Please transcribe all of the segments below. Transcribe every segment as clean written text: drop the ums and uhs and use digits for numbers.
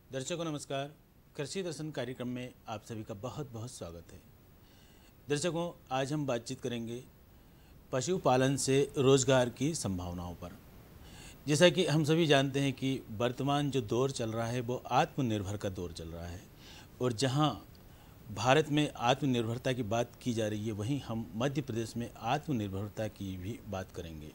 दर्शकों नमस्कार। कृषि दर्शन कार्यक्रम में आप सभी का बहुत बहुत स्वागत है। दर्शकों, आज हम बातचीत करेंगे पशुपालन से रोजगार की संभावनाओं पर। जैसा कि हम सभी जानते हैं कि वर्तमान जो दौर चल रहा है वो आत्मनिर्भर का दौर चल रहा है, और जहां भारत में आत्मनिर्भरता की बात की जा रही है, वहीं हम मध्य प्रदेश में आत्मनिर्भरता की भी बात करेंगे।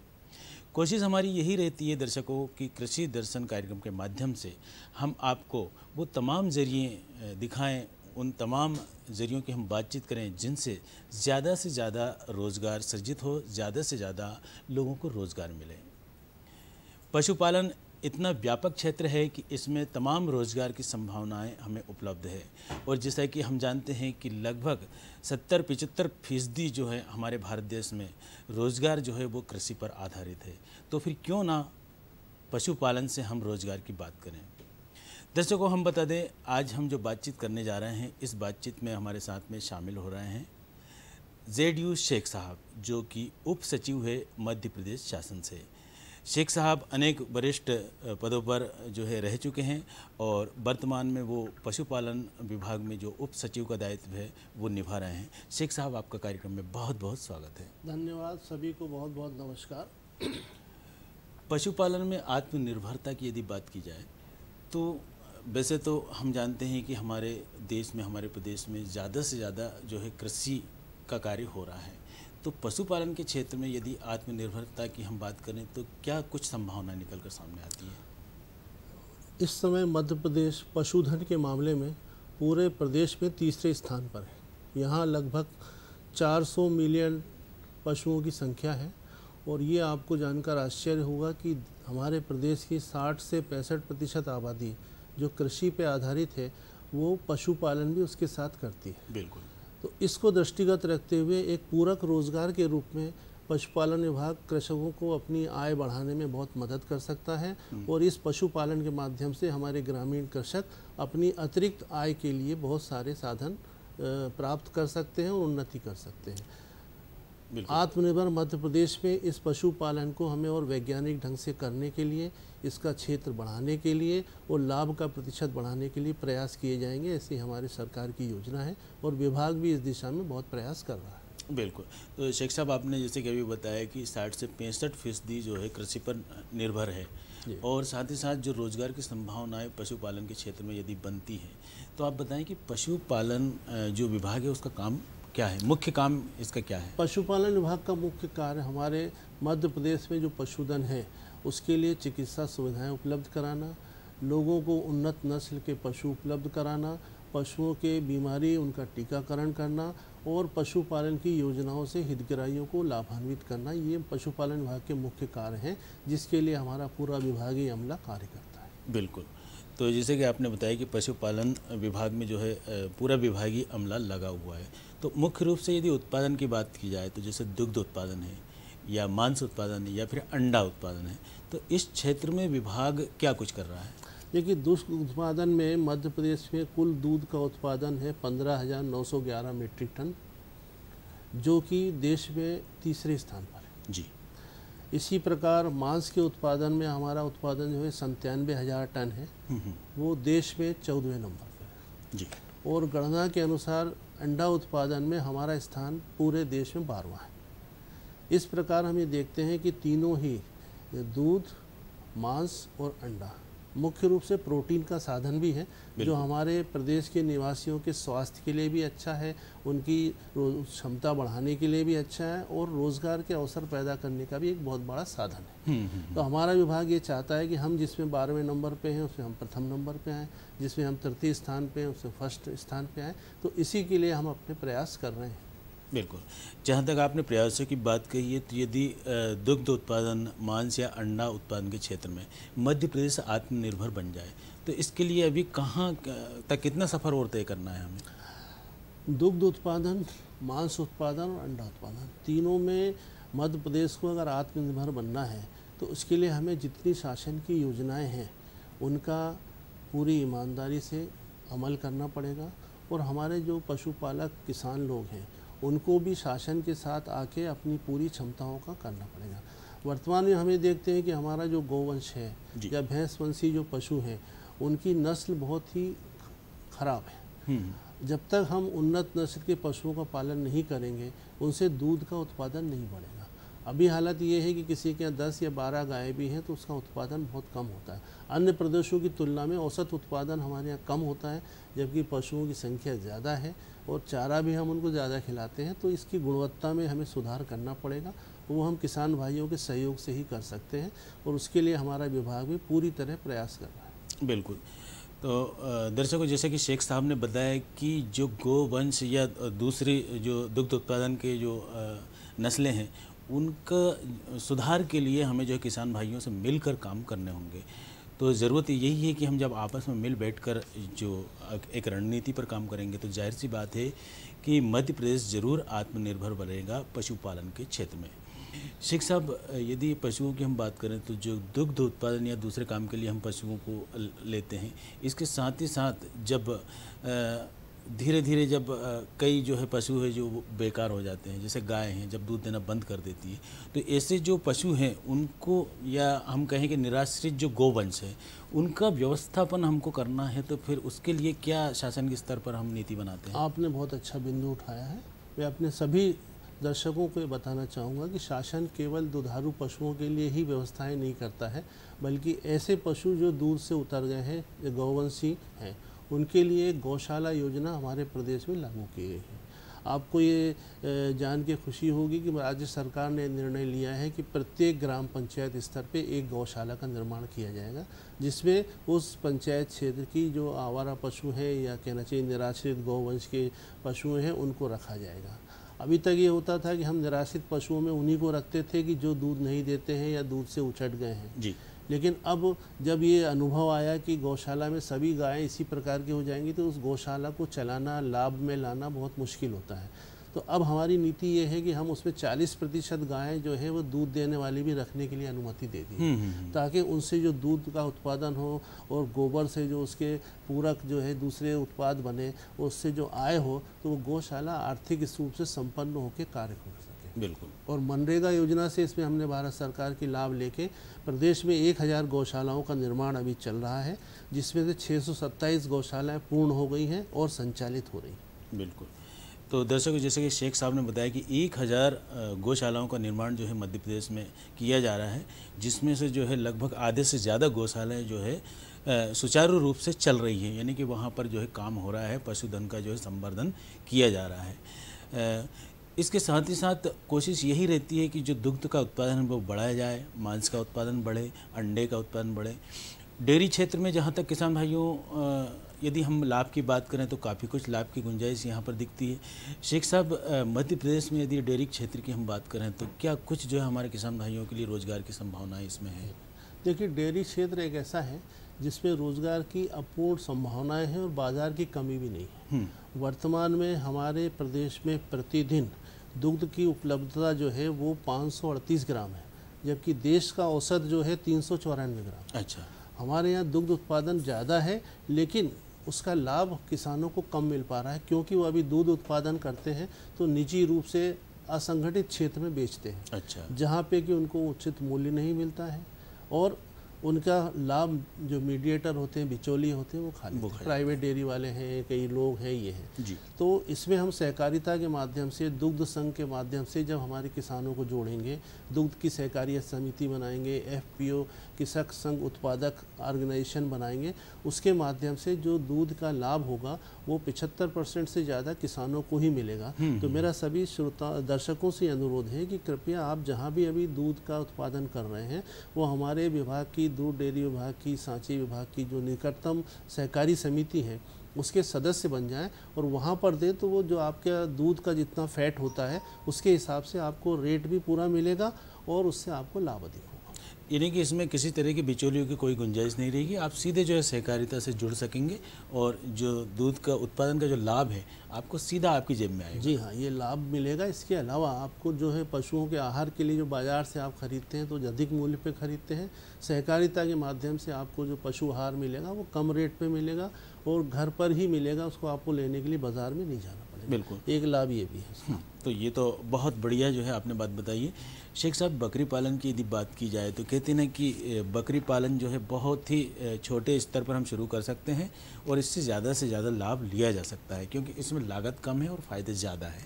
कोशिश हमारी यही रहती है दर्शकों कि कृषि दर्शन कार्यक्रम के माध्यम से हम आपको वो तमाम ज़रिए दिखाएं, उन तमाम ज़रियों की हम बातचीत करें जिनसे ज़्यादा से ज़्यादा रोज़गार सृजित हो, ज़्यादा से ज़्यादा लोगों को रोज़गार मिले। पशुपालन इतना व्यापक क्षेत्र है कि इसमें तमाम रोज़गार की संभावनाएं हमें उपलब्ध है, और जैसा कि हम जानते हैं कि लगभग 70-75% जो है हमारे भारत देश में रोज़गार जो है वो कृषि पर आधारित है। तो फिर क्यों ना पशुपालन से हम रोज़गार की बात करें। दर्शकों, हम बता दें, आज हम जो बातचीत करने जा रहे हैं, इस बातचीत में हमारे साथ में शामिल हो रहे हैं ZU शेख साहब, जो कि उप सचिव है मध्य प्रदेश शासन से। शेख साहब अनेक वरिष्ठ पदों पर जो है रह चुके हैं, और वर्तमान में वो पशुपालन विभाग में जो उप सचिव का दायित्व है वो निभा रहे हैं। शेख साहब, आपका कार्यक्रम में बहुत बहुत स्वागत है। धन्यवाद, सभी को बहुत बहुत नमस्कार। पशुपालन में आत्मनिर्भरता की यदि बात की जाए तो वैसे तो हम जानते हैं कि हमारे देश में, हमारे प्रदेश में ज़्यादा से ज़्यादा जो है कृषि का कार्य हो रहा है। तो पशुपालन के क्षेत्र में यदि आत्मनिर्भरता की हम बात करें तो क्या कुछ संभावना निकल कर सामने आती है? इस समय मध्य प्रदेश पशुधन के मामले में पूरे प्रदेश में तीसरे स्थान पर है। यहाँ लगभग 400 मिलियन पशुओं की संख्या है, और ये आपको जानकर आश्चर्य होगा कि हमारे प्रदेश की 60 से 65% आबादी जो कृषि पे आधारित है, वो पशुपालन भी उसके साथ करती है। बिल्कुल। तो इसको दृष्टिगत रखते हुए एक पूरक रोजगार के रूप में पशुपालन विभाग कृषकों को अपनी आय बढ़ाने में बहुत मदद कर सकता है, और इस पशुपालन के माध्यम से हमारे ग्रामीण कृषक अपनी अतिरिक्त आय के लिए बहुत सारे साधन प्राप्त कर सकते हैं और उन्नति कर सकते हैं। आत्मनिर्भर मध्य प्रदेश में इस पशुपालन को हमें और वैज्ञानिक ढंग से करने के लिए, इसका क्षेत्र बढ़ाने के लिए और लाभ का प्रतिशत बढ़ाने के लिए प्रयास किए जाएंगे। ऐसी हमारी सरकार की योजना है, और विभाग भी इस दिशा में बहुत प्रयास कर रहा है। बिल्कुल। तो शेख साहब, आपने जैसे कि अभी बताया कि 60 से 65% जो है कृषि पर निर्भर है, और साथ ही साथ जो रोजगार की संभावनाएं पशुपालन के क्षेत्र में यदि बनती हैं, तो आप बताएं कि पशुपालन जो विभाग है उसका काम क्या है, मुख्य काम इसका क्या है? पशुपालन विभाग का मुख्य कार्य हमारे मध्य प्रदेश में जो पशुधन है उसके लिए चिकित्सा सुविधाएं उपलब्ध कराना, लोगों को उन्नत नस्ल के पशु उपलब्ध कराना, पशुओं के बीमारी उनका टीकाकरण करना, और पशुपालन की योजनाओं से हितग्राहियों को लाभान्वित करना। ये पशुपालन विभाग के मुख्य कार्य हैं, जिसके लिए हमारा पूरा विभागीय अमला कार्य करता है। बिल्कुल। तो जैसे कि आपने बताया कि पशुपालन विभाग में जो है पूरा विभागीय अमला लगा हुआ है, तो मुख्य रूप से यदि उत्पादन की बात की जाए तो जैसे दुग्ध उत्पादन है, या मांस उत्पादन है, या फिर अंडा उत्पादन है, तो इस क्षेत्र में विभाग क्या कुछ कर रहा है? देखिए, दुग्ध उत्पादन में मध्य प्रदेश में कुल दूध का उत्पादन है 15,911 मीट्रिक टन, जो कि देश में तीसरे स्थान पर है जी। इसी प्रकार मांस के उत्पादन में हमारा उत्पादन जो है 97,000 टन है, वो देश में 14वें नंबर पर है जी। और गणना के अनुसार अंडा उत्पादन में हमारा स्थान पूरे देश में 12वां है। इस प्रकार हम ये देखते हैं कि तीनों ही दूध, मांस और अंडा मुख्य रूप से प्रोटीन का साधन भी है, जो हमारे प्रदेश के निवासियों के स्वास्थ्य के लिए भी अच्छा है, उनकी क्षमता बढ़ाने के लिए भी अच्छा है, और रोज़गार के अवसर पैदा करने का भी एक बहुत बड़ा साधन है। तो हमारा विभाग ये चाहता है कि हम जिसमें 12वें नंबर पे हैं उसमें हम प्रथम नंबर पे आएँ, जिसमें हम तृतीय स्थान पे हैं उसमें फर्स्ट स्थान पे आएँ। तो इसी के लिए हम अपने प्रयास कर रहे हैं। बिल्कुल। जहाँ तक आपने प्रयासों की बात कही है, तो यदि दुग्ध उत्पादन, मांस या अंडा उत्पादन के क्षेत्र में मध्य प्रदेश आत्मनिर्भर बन जाए, तो इसके लिए अभी कहाँ तक, कितना सफ़र और तय करना है हमें? दुग्ध उत्पादन, मांस उत्पादन और अंडा उत्पादन, तीनों में मध्य प्रदेश को अगर आत्मनिर्भर बनना है तो उसके लिए हमें जितनी शासन की योजनाएं हैं उनका पूरी ईमानदारी से अमल करना पड़ेगा, और हमारे जो पशुपालक किसान लोग हैं उनको भी शासन के साथ आके अपनी पूरी क्षमताओं का करना पड़ेगा। वर्तमान में हमें देखते हैं कि हमारा जो गौवंश है या भैंसवंशी जो पशु हैं उनकी नस्ल बहुत ही खराब है। जब तक हम उन्नत नस्ल के पशुओं का पालन नहीं करेंगे उनसे दूध का उत्पादन नहीं बढ़ेगा। अभी हालत ये है कि किसी के यहाँ 10 या 12 गायें भी हैं तो उसका उत्पादन बहुत कम होता है। अन्य प्रदेशों की तुलना में औसत उत्पादन हमारे यहाँ कम होता है, जबकि पशुओं की संख्या ज़्यादा है और चारा भी हम उनको ज़्यादा खिलाते हैं। तो इसकी गुणवत्ता में हमें सुधार करना पड़ेगा, वो हम किसान भाइयों के सहयोग से ही कर सकते हैं और उसके लिए हमारा विभाग भी पूरी तरह प्रयास कर रहा है। बिल्कुल। तो दर्शकों, जैसे कि शेख साहब ने बताया कि जो गोवंश या दूसरी जो दुग्ध उत्पादन के जो नस्लें हैं उनका सुधार के लिए हमें जो है किसान भाइयों से मिलकर काम करने होंगे। तो ज़रूरत यही है कि हम जब आपस में मिल बैठकर जो एक रणनीति पर काम करेंगे तो जाहिर सी बात है कि मध्य प्रदेश ज़रूर आत्मनिर्भर बनेगा पशुपालन के क्षेत्र में। शेख साहब, यदि पशुओं की हम बात करें तो जो दुग्ध उत्पादन या दूसरे काम के लिए हम पशुओं को लेते हैं, इसके साथ ही साथ जब धीरे धीरे जब कई जो है पशु है जो बेकार हो जाते हैं, जैसे गाय हैं जब दूध देना बंद कर देती है, तो ऐसे जो पशु हैं उनको, या हम कहें कि निराश्रित जो गोवंश है, उनका व्यवस्थापन हमको करना है, तो फिर उसके लिए क्या शासन के स्तर पर हम नीति बनाते हैं? आपने बहुत अच्छा बिंदु उठाया है। मैं अपने सभी दर्शकों को बताना चाहूँगा कि शासन केवल दुधारू पशुओं के लिए ही व्यवस्थाएं नहीं करता है, बल्कि ऐसे पशु जो दूध से उतर गए हैं, जो गौवंशी हैं, उनके लिए गौशाला योजना हमारे प्रदेश में लागू की गई है। आपको ये जान के खुशी होगी कि राज्य सरकार ने निर्णय लिया है कि प्रत्येक ग्राम पंचायत स्तर पे एक गौशाला का निर्माण किया जाएगा, जिसमें उस पंचायत क्षेत्र की जो आवारा पशु हैं या कहना चाहिए निराश्रित गौवंश के पशु हैं उनको रखा जाएगा। अभी तक ये होता था कि हम निराश्रित पशुओं में उन्हीं को रखते थे कि जो दूध नहीं देते हैं या दूध से उचट गए हैं जी। लेकिन अब जब ये अनुभव आया कि गौशाला में सभी गायें इसी प्रकार की हो जाएंगी तो उस गौशाला को चलाना, लाभ में लाना बहुत मुश्किल होता है। तो अब हमारी नीति ये है कि हम उसमें 40% गायें जो है वो दूध देने वाली भी रखने के लिए अनुमति दे दी, ताकि उनसे जो दूध का उत्पादन हो और गोबर से जो उसके पूरक जो है दूसरे उत्पाद बने, उससे जो आय हो, तो वो गौशाला आर्थिक रूप से संपन्न होकर कार्य कर सके। बिल्कुल। और मनरेगा योजना से इसमें हमने भारत सरकार की लाभ लेके प्रदेश में 1000 गौशालाओं का निर्माण अभी चल रहा है, जिसमें से 627 गौशालाएँ पूर्ण हो गई हैं और संचालित हो रही हैं। बिल्कुल। तो दर्शकों, जैसे कि शेख साहब ने बताया कि 1000 गौशालाओं का निर्माण जो है मध्य प्रदेश में किया जा रहा है, जिसमें से जो है लगभग आधे से ज़्यादा गौशालाएँ जो है सुचारू रूप से चल रही हैं, यानी कि वहाँ पर जो है काम हो रहा है, पशुधन का जो है संवर्धन किया जा रहा है। इसके साथ ही साथ कोशिश यही रहती है कि जो दुग्ध का उत्पादन है वो बढ़ाया जाए, मांस का उत्पादन बढ़े, अंडे का उत्पादन बढ़े। डेयरी क्षेत्र में जहाँ तक किसान भाइयों यदि हम लाभ की बात करें तो काफ़ी कुछ लाभ की गुंजाइश यहाँ पर दिखती है। शेख साहब, मध्य प्रदेश में यदि डेयरी क्षेत्र की हम बात करें तो क्या कुछ जो है हमारे किसान भाइयों के लिए रोज़गार की संभावनाएं इसमें है? देखिए, डेयरी क्षेत्र एक ऐसा है जिसमें रोज़गार की अपूर्ण संभावनाएं हैं और बाज़ार की कमी भी नहीं है। वर्तमान में हमारे प्रदेश में प्रतिदिन दुग्ध की उपलब्धता जो है वो 538 ग्राम है, जबकि देश का औसत जो है 394 ग्राम। अच्छा। हमारे यहाँ दुग्ध उत्पादन ज़्यादा है, लेकिन उसका लाभ किसानों को कम मिल पा रहा है, क्योंकि वो अभी दूध उत्पादन करते हैं तो निजी रूप से असंगठित क्षेत्र में बेचते हैं। अच्छा। जहाँ पे कि उनको उचित मूल्य नहीं मिलता है और उनका लाभ जो मीडिएटर होते हैं, बिचौली होते हैं, वो खा लेते हैं। प्राइवेट डेयरी वाले हैं, कई लोग हैं, ये हैं जी। तो इसमें हम सहकारिता के माध्यम से, दुग्ध संघ के माध्यम से जब हमारे किसानों को जोड़ेंगे, दुग्ध की सहकारिता समिति बनाएंगे, FPO कृषक संघ उत्पादक ऑर्गेनाइजेशन बनाएंगे, उसके माध्यम से जो दूध का लाभ होगा वो 75% से ज़्यादा किसानों को ही मिलेगा। तो मेरा सभी श्रोता दर्शकों से अनुरोध है कि कृपया आप जहाँ भी अभी दूध का उत्पादन कर रहे हैं वो हमारे विभाग की, दूध डेयरी विभाग की, सांची विभाग की जो निकटतम सहकारी समिति है उसके सदस्य बन जाएं और वहाँ पर दें, तो वो जो आपका दूध का जितना फैट होता है उसके हिसाब से आपको रेट भी पूरा मिलेगा और उससे आपको लाभ अधिक होगा। यानी कि इसमें किसी तरह की बिचौलियों की कोई गुंजाइश नहीं रहेगी, आप सीधे जो है सहकारिता से जुड़ सकेंगे और जो दूध का उत्पादन का जो लाभ है आपको सीधा आपकी जेब में आएगा। जी हाँ, ये लाभ मिलेगा। इसके अलावा आपको जो है पशुओं के आहार के लिए जो बाज़ार से आप खरीदते हैं तो अधिक मूल्य पे खरीदते हैं, सहकारिता के माध्यम से आपको जो पशु आहार मिलेगा वो कम रेट पे मिलेगा और घर पर ही मिलेगा, उसको आपको लेने के लिए बाज़ार में नहीं जाना पड़ेगा। हैं। बिल्कुल, एक लाभ ये भी है। तो ये तो बहुत बढ़िया जो है आपने बात बताई है। शेख साहब, बकरी पालन की यदि बात की जाए तो कहते हैं ना कि बकरी पालन जो है बहुत ही छोटे स्तर पर हम शुरू कर सकते हैं और इससे ज़्यादा लाभ लिया जा सकता है, क्योंकि इसमें लागत कम है और फ़ायदे ज़्यादा है।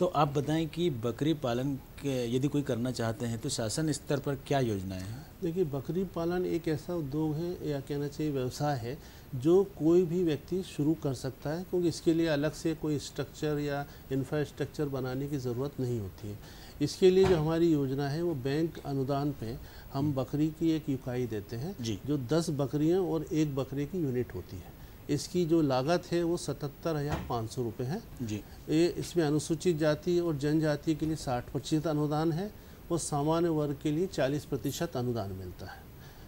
तो आप बताएं कि बकरी पालन यदि कोई करना चाहते हैं तो शासन स्तर पर क्या योजनाएं हैं? देखिए, बकरी पालन एक ऐसा उद्योग है, या कहना चाहिए व्यवसाय है, जो कोई भी व्यक्ति शुरू कर सकता है, क्योंकि इसके लिए अलग से कोई स्ट्रक्चर या इंफ्रास्ट्रक्चर बनाने की ज़रूरत नहीं होती है। इसके लिए जो हमारी योजना है वो बैंक अनुदान पे हम बकरी की एक इकाई देते हैं, जो 10 बकरियां और 1 बकरे की यूनिट होती है। इसकी जो लागत है वो 77,500 रुपये है जी। ये इसमें अनुसूचित जाति और जनजाति के लिए 60% अनुदान है और सामान्य वर्ग के लिए 40% अनुदान मिलता है।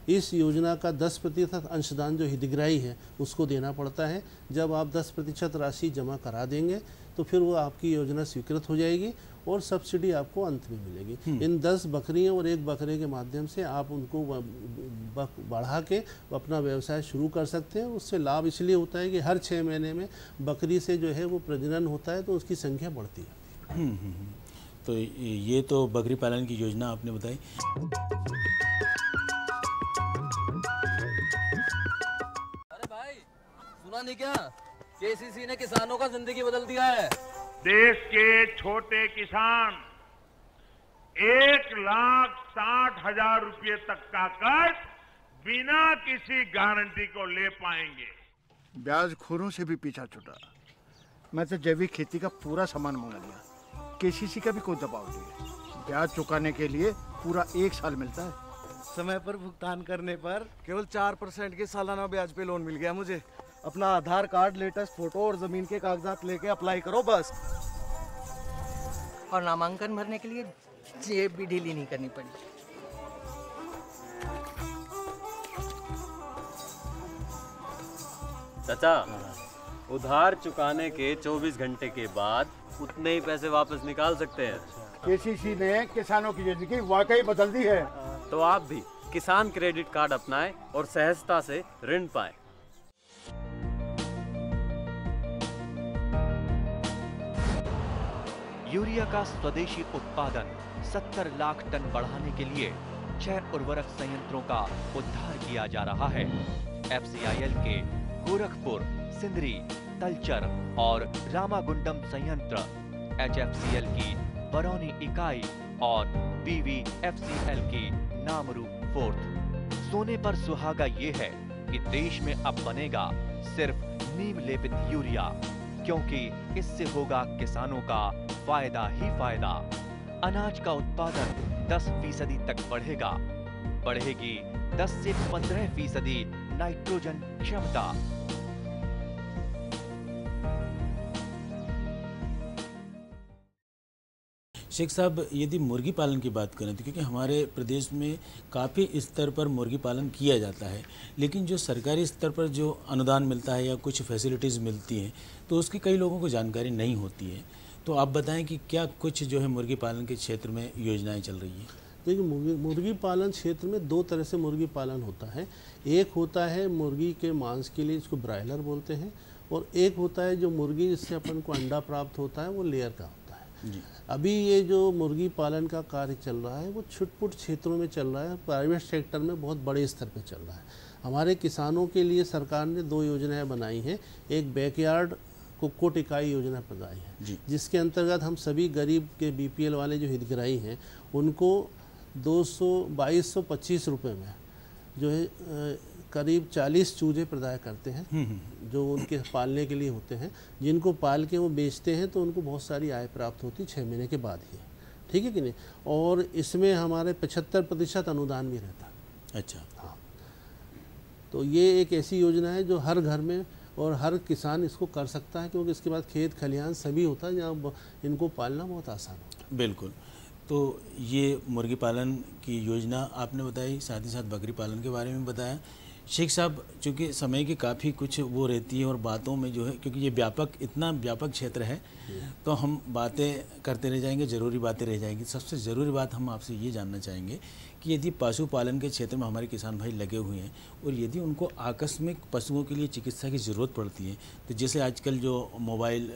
इस योजना का 10% अंशदान जो हितग्राही है उसको देना पड़ता है। जब आप 10% राशि जमा करा देंगे तो फिर वो आपकी योजना स्वीकृत हो जाएगी और सब्सिडी आपको अंत में मिलेगी। इन 10 बकरियों और 1 बकरे के माध्यम से आप उनको बढ़ा के अपना व्यवसाय शुरू कर सकते हैं। उससे लाभ इसलिए होता है कि हर 6 महीने में बकरी से जो है वो प्रजनन होता है, तो उसकी संख्या बढ़ती है। तो ये तो बकरी पालन की योजना आपने बताई। अरे भाई, सुना नहीं क्या? केसीसी ने किसानों का जिंदगी बदल दिया है। देश के छोटे किसान 1,60,000 रुपये तक का कर्ज बिना किसी गारंटी को ले पाएंगे। ब्याज खोरों से भी पीछा छूटा। मैं तो जैविक खेती का पूरा सामान मंगा लिया। केसीसी का भी कोई दबाव नहीं है। ब्याज चुकाने के लिए पूरा 1 साल मिलता है। समय पर भुगतान करने पर केवल 4% के सालाना ब्याज पे लोन मिल गया मुझे। अपना आधार कार्ड, लेटेस्ट फोटो और जमीन के कागजात लेके अप्लाई करो बस। और नामांकन भरने के लिए जेब भी ढीली नहीं करनी पड़ी। चाचा, उधार चुकाने के 24 घंटे के बाद उतने ही पैसे वापस निकाल सकते हैं। केसीसी ने किसानों की जिंदगी वाकई बदल दी है। तो आप भी किसान क्रेडिट कार्ड अपनाएं और सहजता से ऋण पाएं। यूरिया का स्वदेशी उत्पादन 70 लाख टन बढ़ाने के लिए 6 उर्वरक संयंत्रों का उद्धार किया जा रहा है। FCIL के गोरखपुर, सिंदरी, तलचर और रामागुंडम संयंत्र, HFCL की बरौनी इकाई और BVFCL की नामरू फोर्थ। सोने पर सुहागा ये है कि देश में अब बनेगा सिर्फ नीम लेपित यूरिया, क्योंकि इससे होगा किसानों का फायदा ही फायदा। अनाज का उत्पादन 10% तक बढ़ेगा। बढ़ेगी 10 से 15% नाइट्रोजन क्षमता। शेख साहब, यदि मुर्गी पालन की बात करें तो क्योंकि हमारे प्रदेश में काफ़ी स्तर पर मुर्गी पालन किया जाता है, लेकिन जो सरकारी स्तर पर जो अनुदान मिलता है या कुछ फैसिलिटीज़ मिलती हैं तो उसकी कई लोगों को जानकारी नहीं होती है। तो आप बताएं कि क्या कुछ जो है मुर्गी पालन के क्षेत्र में योजनाएं चल रही हैं? देखिए, मुर्गी पालन क्षेत्र में 2 तरह से मुर्गी पालन होता है। एक होता है मुर्गी के मांस के लिए, इसको ब्रायलर बोलते हैं, और एक होता है जो मुर्गी जिससे अपन को अंडा प्राप्त होता है, वो लेयर का होता है जी। अभी ये जो मुर्गी पालन का कार्य चल रहा है वो छुटपुट क्षेत्रों में चल रहा है, प्राइवेट सेक्टर में बहुत बड़े स्तर पर चल रहा है। हमारे किसानों के लिए सरकार ने 2 योजनाएँ बनाई हैं। एक बैकयार्ड कुक्कुट इकाई योजना बनाई है, जिसके अंतर्गत हम सभी गरीब के BPL वाले जो हितग्राही हैं उनको 2225 रुपये में जो है करीब 40 चूजे प्रदान करते हैं, जो उनके पालने के लिए होते हैं। जिनको पाल के वो बेचते हैं तो उनको बहुत सारी आय प्राप्त होती 6 महीने के बाद ही, ठीक है कि नहीं। और इसमें हमारे 75% अनुदान भी रहता है। अच्छा, हाँ। तो ये एक ऐसी योजना है जो हर घर में और हर किसान इसको कर सकता है, क्योंकि इसके बाद खेत खलिहान सभी होता है जहाँ इनको पालना बहुत आसान होता है। बिल्कुल। तो ये मुर्गी पालन की योजना आपने बताई, साथ ही साथ बकरी पालन के बारे में बताया। शेख साहब, चूँकि समय की काफ़ी कुछ वो रहती है और बातों में जो है, क्योंकि ये इतना व्यापक क्षेत्र है तो हम बातें करते रह जाएंगे, ज़रूरी बातें रह जाएंगी। सबसे ज़रूरी बात हम आपसे ये जानना चाहेंगे कि यदि पशुपालन के क्षेत्र में हमारे किसान भाई लगे हुए हैं और यदि उनको आकस्मिक पशुओं के लिए चिकित्सा की ज़रूरत पड़ती है, तो जैसे आजकल जो मोबाइल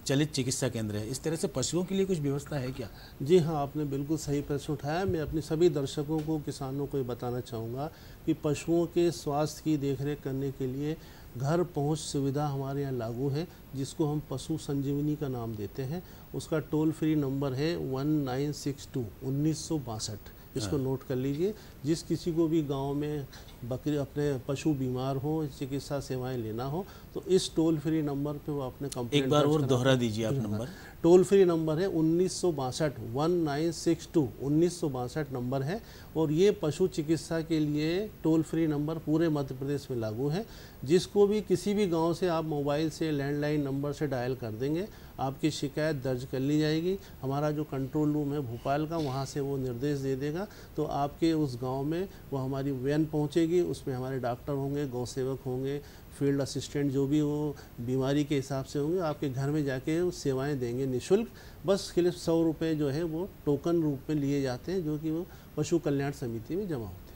चलित चिकित्सा केंद्र है, इस तरह से पशुओं के लिए कुछ व्यवस्था है क्या? जी हाँ, आपने बिल्कुल सही प्रश्न उठाया। मैं अपने सभी दर्शकों को, किसानों को ये बताना चाहूँगा कि पशुओं के स्वास्थ्य की देखरेख करने के लिए घर पहुंच सुविधा हमारे यहाँ लागू है, जिसको हम पशु संजीवनी का नाम देते हैं। उसका टोल फ्री नंबर है 1962 1962। इसको नोट कर लीजिए। जिस किसी को भी गांव में बकरी अपने पशु बीमार हो, चिकित्सा सेवाएं लेना हो, तो इस टोल फ्री नंबर पे वो अपने कंप्लेंट एक बार और दोहरा दीजिए आप नंबर। टोल फ्री नंबर है 1962 1962 1962 नंबर है। और ये पशु चिकित्सा के लिए टोल फ्री नंबर पूरे मध्य प्रदेश में लागू है। जिसको भी किसी भी गांव से आप मोबाइल से लैंडलाइन नंबर से डायल कर देंगे, आपकी शिकायत दर्ज कर ली जाएगी। हमारा जो कंट्रोल रूम है भोपाल का, वहाँ से वो निर्देश दे देगा, तो आपके उस गांव में वो हमारी वैन पहुँचेगी। उसमें हमारे डॉक्टर होंगे, गौ सेवक होंगे, फील्ड असिस्टेंट जो भी वो बीमारी के हिसाब से होंगे, आपके घर में जाके वो सेवाएं देंगे निःशुल्क। बस के लिए 100 रुपये जो है वो टोकन रूप में लिए जाते हैं, जो कि वो पशु कल्याण समिति में जमा होते हैं।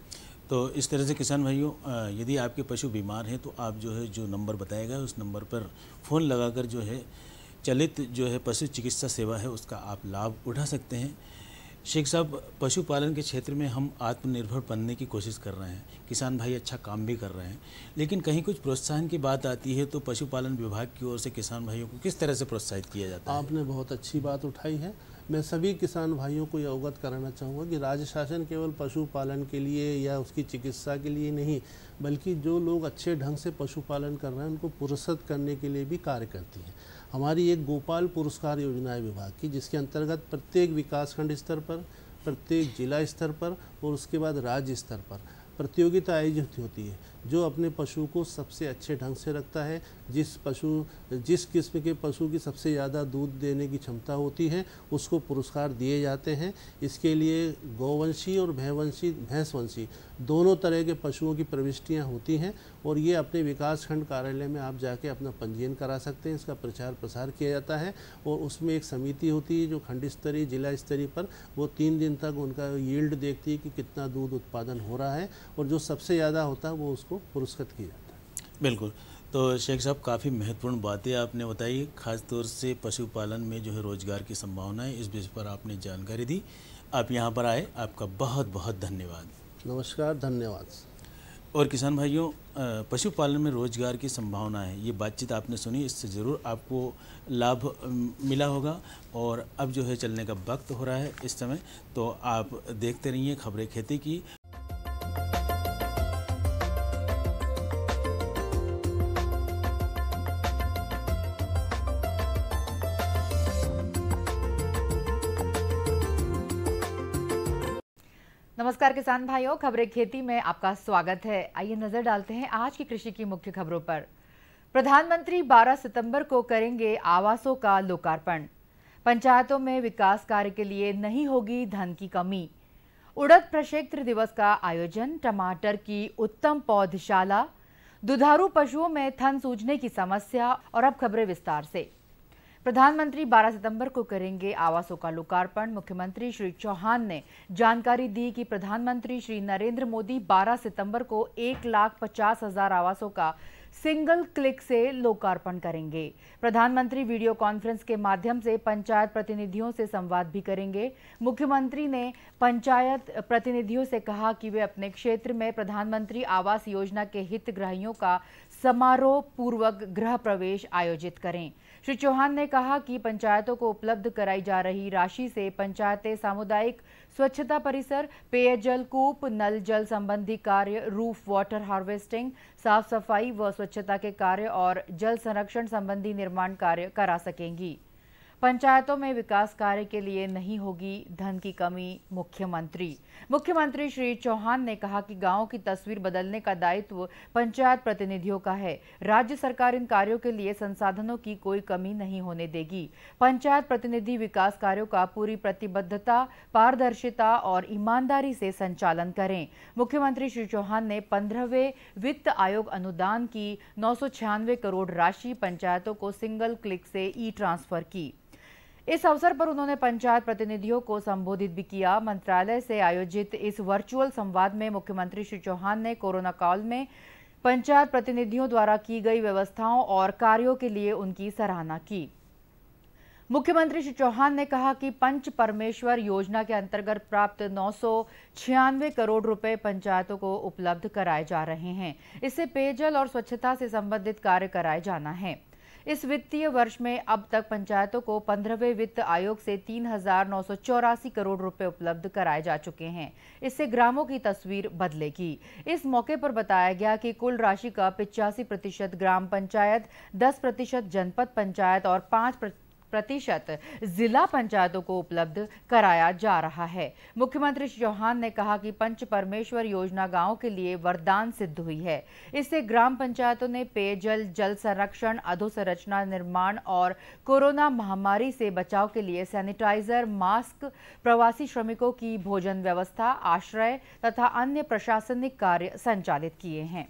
तो इस तरह से किसान भाइयों, यदि आपके पशु बीमार हैं तो आप जो है जो नंबर बताया गया उस नंबर पर फ़ोन लगाकर जो है चलित जो है पशु चिकित्सा सेवा है उसका आप लाभ उठा सकते हैं। शेख साहब, पशुपालन के क्षेत्र में हम आत्मनिर्भर बनने की कोशिश कर रहे हैं, किसान भाई अच्छा काम भी कर रहे हैं, लेकिन कहीं कुछ प्रोत्साहन की बात आती है तो पशुपालन विभाग की ओर से किसान भाइयों को किस तरह से प्रोत्साहित किया जाता है? आपने बहुत अच्छी बात उठाई है। मैं सभी किसान भाइयों को ये अवगत कराना चाहूँगा कि राज्य शासन केवल पशुपालन के लिए या उसकी चिकित्सा के लिए नहीं, बल्कि जो लोग अच्छे ढंग से पशुपालन कर रहे हैं उनको पुरस्कृत करने के लिए भी कार्य करती है। हमारी एक गोपाल पुरस्कार योजना है विभाग की, जिसके अंतर्गत प्रत्येक विकासखंड स्तर पर, प्रत्येक जिला स्तर पर और उसके बाद राज्य स्तर पर प्रतियोगिता आयोजित होती है। जो अपने पशु को सबसे अच्छे ढंग से रखता है, जिस किस्म के पशु की सबसे ज़्यादा दूध देने की क्षमता होती है, उसको पुरस्कार दिए जाते हैं। इसके लिए गौवंशी और भैंसवंशी दोनों तरह के पशुओं की प्रविष्टियां होती हैं और ये अपने विकासखंड कार्यालय में आप जाके अपना पंजीयन करा सकते हैं। इसका प्रचार प्रसार किया जाता है और उसमें एक समिति होती है जो खंड स्तरीय, जिला स्तरीय पर वो 3 दिन तक उनका यील्ड देखती है कि कितना दूध उत्पादन हो रहा है और जो सबसे ज़्यादा होता है वो उसको पुरस्कृत किया जाता है। बिल्कुल। तो शेख साहब, काफ़ी महत्वपूर्ण बातें आपने बताई, खास तौर से पशुपालन में जो है रोजगार की संभावना है, इस विषय पर आपने जानकारी दी। आप यहाँ पर आए, आपका बहुत बहुत धन्यवाद। नमस्कार, धन्यवाद। और किसान भाइयों, पशुपालन में रोजगार की संभावना है, ये बातचीत आपने सुनी, इससे ज़रूर आपको लाभ मिला होगा। और अब जो है चलने का वक्त हो रहा है इस समय, तो आप देखते रहिए खबरें खेती की। नमस्कार किसान भाइयों, खबरें खेती में आपका स्वागत है। आइए नजर डालते हैं आज की कृषि की मुख्य खबरों पर। प्रधानमंत्री 12 सितंबर को करेंगे आवासों का लोकार्पण। पंचायतों में विकास कार्य के लिए नहीं होगी धन की कमी। उड़द प्रक्षेत्र दिवस का आयोजन, टमाटर की उत्तम पौधशाला, दुधारू पशुओं में थन सूजने की समस्या। और अब खबरें विस्तार से। प्रधानमंत्री 12 सितंबर को करेंगे आवासों का लोकार्पण। मुख्यमंत्री श्री चौहान ने जानकारी दी कि प्रधानमंत्री श्री नरेंद्र मोदी 12 सितंबर को 1,50,000 आवासों का सिंगल क्लिक से लोकार्पण करेंगे। प्रधानमंत्री वीडियो कॉन्फ्रेंस के माध्यम से पंचायत प्रतिनिधियों से संवाद भी करेंगे। मुख्यमंत्री ने पंचायत प्रतिनिधियों से कहा कि वे अपने क्षेत्र में प्रधानमंत्री आवास योजना के हितग्राहियों का समारोह पूर्वक गृह प्रवेश आयोजित करें। श्री चौहान ने कहा कि पंचायतों को उपलब्ध कराई जा रही राशि से पंचायतें सामुदायिक स्वच्छता परिसर, पेयजल कूप, नल जल संबंधी कार्य, रूफ वाटर हार्वेस्टिंग, साफ सफाई व स्वच्छता के कार्य और जल संरक्षण संबंधी निर्माण कार्य करा सकेंगी। पंचायतों में विकास कार्य के लिए नहीं होगी धन की कमी। मुख्यमंत्री श्री चौहान ने कहा कि गांव की तस्वीर बदलने का दायित्व पंचायत प्रतिनिधियों का है। राज्य सरकार इन कार्यों के लिए संसाधनों की कोई कमी नहीं होने देगी। पंचायत प्रतिनिधि विकास कार्यों का पूरी प्रतिबद्धता, पारदर्शिता और ईमानदारी से संचालन करें। मुख्यमंत्री श्री चौहान ने 15वें वित्त आयोग अनुदान की 996 करोड़ राशि पंचायतों को सिंगल क्लिक से ई ट्रांसफर की। इस अवसर पर उन्होंने पंचायत प्रतिनिधियों को संबोधित भी किया। मंत्रालय से आयोजित इस वर्चुअल संवाद में मुख्यमंत्री श्री चौहान ने कोरोना काल में पंचायत प्रतिनिधियों द्वारा की गई व्यवस्थाओं और कार्यों के लिए उनकी सराहना की। मुख्यमंत्री श्री चौहान ने कहा कि पंच परमेश्वर योजना के अंतर्गत प्राप्त 996 करोड़ रुपए पंचायतों को उपलब्ध कराए जा रहे हैं। इससे पेयजल और स्वच्छता से संबंधित कार्य कराए जाना है। इस वित्तीय वर्ष में अब तक पंचायतों को 15वें वित्त आयोग से 3,984 करोड़ रुपए उपलब्ध कराए जा चुके हैं। इससे ग्रामों की तस्वीर बदलेगी। इस मौके पर बताया गया कि कुल राशि का 85% ग्राम पंचायत, 10% जनपद पंचायत और 5% जिला पंचायतों को उपलब्ध कराया जा रहा है। मुख्यमंत्री श्री चौहान ने कहा कि पंच परमेश्वर योजना गांव के लिए वरदान सिद्ध हुई है। इससे ग्राम पंचायतों ने पेयजल, जल संरक्षण, अधोसंरचना निर्माण और कोरोना महामारी से बचाव के लिए सैनिटाइजर, मास्क, प्रवासी श्रमिकों की भोजन व्यवस्था, आश्रय तथा अन्य प्रशासनिक कार्य संचालित किए हैं।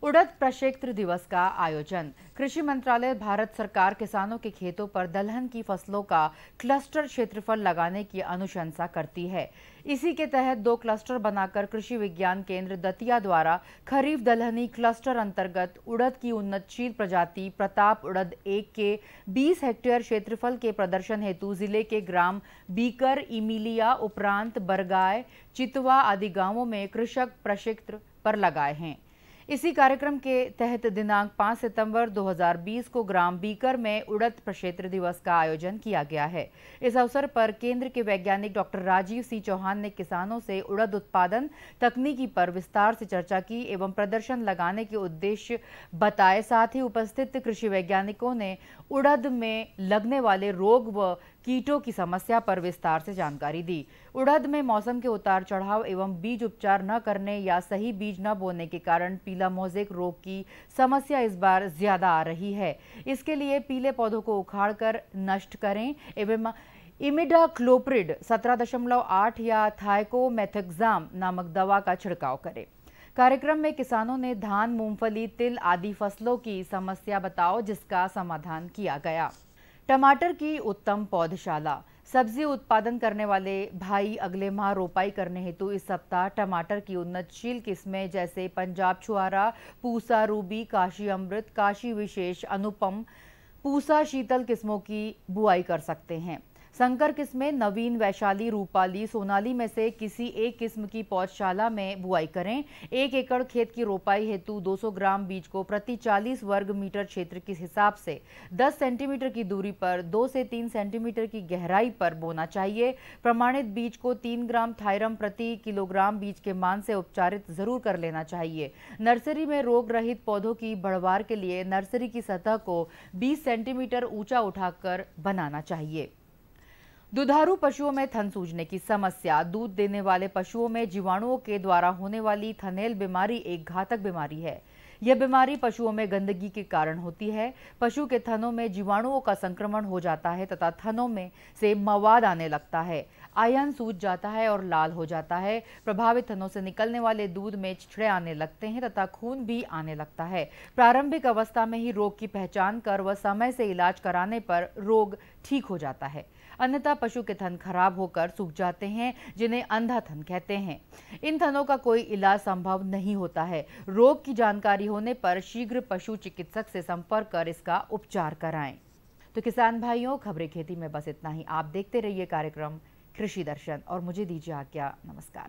उड़द प्रक्षेत्र दिवस का आयोजन। कृषि मंत्रालय भारत सरकार किसानों के खेतों पर दलहन की फसलों का क्लस्टर क्षेत्रफल लगाने की अनुशंसा करती है। इसी के तहत 2 क्लस्टर बनाकर कृषि विज्ञान केंद्र दतिया द्वारा खरीफ दलहनी क्लस्टर अंतर्गत उड़द की उन्नतशील प्रजाति प्रताप उड़द 1 के 20 हेक्टेयर क्षेत्रफल के प्रदर्शन हेतु जिले के ग्राम बीकर, इमिलिया उपरांत बरगाय, चितवा आदि गांवों में कृषक प्रक्षेत्र पर लगाए हैं। इसी कार्यक्रम के तहत दिनांक 5 सितंबर 2020 को ग्राम बीकर में उड़द प्रक्षेत्र दिवस का आयोजन किया गया है। इस अवसर पर केंद्र के वैज्ञानिक डॉक्टर राजीव सी चौहान ने किसानों से उड़द उत्पादन तकनीकी पर विस्तार से चर्चा की एवं प्रदर्शन लगाने के उद्देश्य बताए। साथ ही उपस्थित कृषि वैज्ञानिकों ने उड़द में लगने वाले रोग व कीटों की समस्या पर विस्तार से जानकारी दी। उड़द में मौसम के उतार चढ़ाव एवं बीज उपचार न करने या सही बीज न बोने के कारण पीला मोज़ेक रोग की समस्या इस बार ज्यादा आ रही है। इसके लिए पीले पौधों को उखाड़कर नष्ट करें एवं इमिडाक्लोप्रिड 17.8 या थाइकोमेथेक्साम नामक दवा का छिड़काव करें। कार्यक्रम में किसानों ने धान, मूंगफली, तिल आदि फसलों की समस्या बताओ, जिसका समाधान किया गया। टमाटर की उत्तम पौधशाला। सब्जी उत्पादन करने वाले भाई अगले माह रोपाई करने हेतु इस सप्ताह टमाटर की उन्नतशील किस्में जैसे पंजाब छुआरा, पूसा रूबी, काशी अमृत, काशी विशेष, अनुपम, पूसा शीतल किस्मों की बुआई कर सकते हैं। संकर किस्में नवीन, वैशाली, रूपाली, सोनाली में से किसी एक किस्म की पौधशाला में बुआई करें। 1 एकड़ खेत की रोपाई हेतु 200 ग्राम बीज को प्रति 40 वर्ग मीटर क्षेत्र के हिसाब से 10 सेंटीमीटर की दूरी पर 2 से 3 सेंटीमीटर की गहराई पर बोना चाहिए। प्रमाणित बीज को 3 ग्राम थायरम प्रति किलोग्राम बीज के मान से उपचारित जरूर कर लेना चाहिए। नर्सरी में रोग रहित पौधों की बढ़वार के लिए नर्सरी की सतह को 20 सेंटीमीटर ऊंचा उठाकर बनाना चाहिए। दुधारू पशुओं में थन सूजने की समस्या। दूध देने वाले पशुओं में जीवाणुओं के द्वारा होने वाली थनैल बीमारी एक घातक बीमारी है। यह बीमारी पशुओं में गंदगी के कारण होती है। पशु के थनों में जीवाणुओं का संक्रमण हो जाता है तथा थनों में से मवाद आने लगता है। आयन सूज जाता है और लाल हो जाता है। प्रभावित थनों से निकलने वाले दूध में छिछड़े आने लगते हैं तथा खून भी आने लगता है। प्रारंभिक अवस्था में ही रोग की पहचान कर व समय से इलाज कराने पर रोग ठीक हो जाता है। अन्यथा पशु के थन खराब होकर सूख जाते हैं, जिन्हें अंधा थन कहते हैं। इन थनों का कोई इलाज संभव नहीं होता है। रोग की जानकारी होने पर शीघ्र पशु चिकित्सक से संपर्क कर इसका उपचार कराएं। तो किसान भाइयों, खबरें खेती में बस इतना ही। आप देखते रहिए कार्यक्रम कृषि दर्शन और मुझे दीजिए आज्ञा। नमस्कार।